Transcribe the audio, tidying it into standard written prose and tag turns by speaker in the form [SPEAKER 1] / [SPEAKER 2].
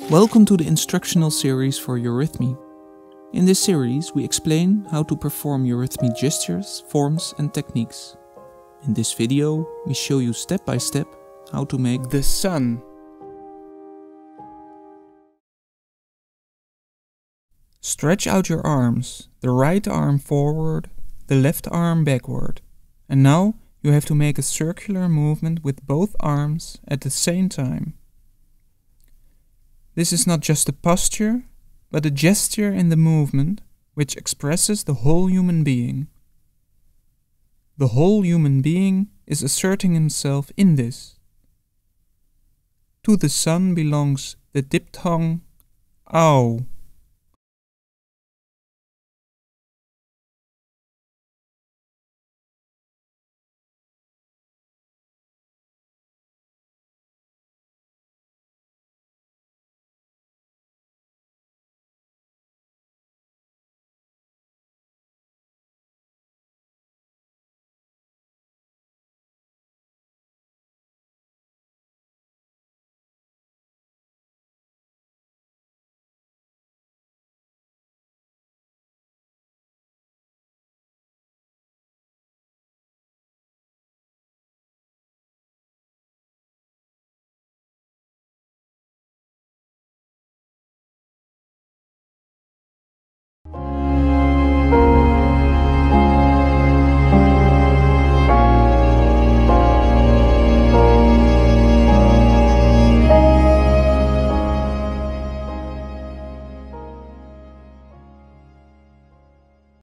[SPEAKER 1] Welcome to the instructional series for Eurythmie. In this series we explain how to perform Eurythmie gestures, forms and techniques. In this video we show you step by step how to make the sun. Stretch out your arms, the right arm forward, the left arm backward. And now you have to make a circular movement with both arms at the same time. This is not just a posture, but a gesture in the movement which expresses the whole human being. The whole human being is asserting himself in this. To the sun belongs the diphthong ow.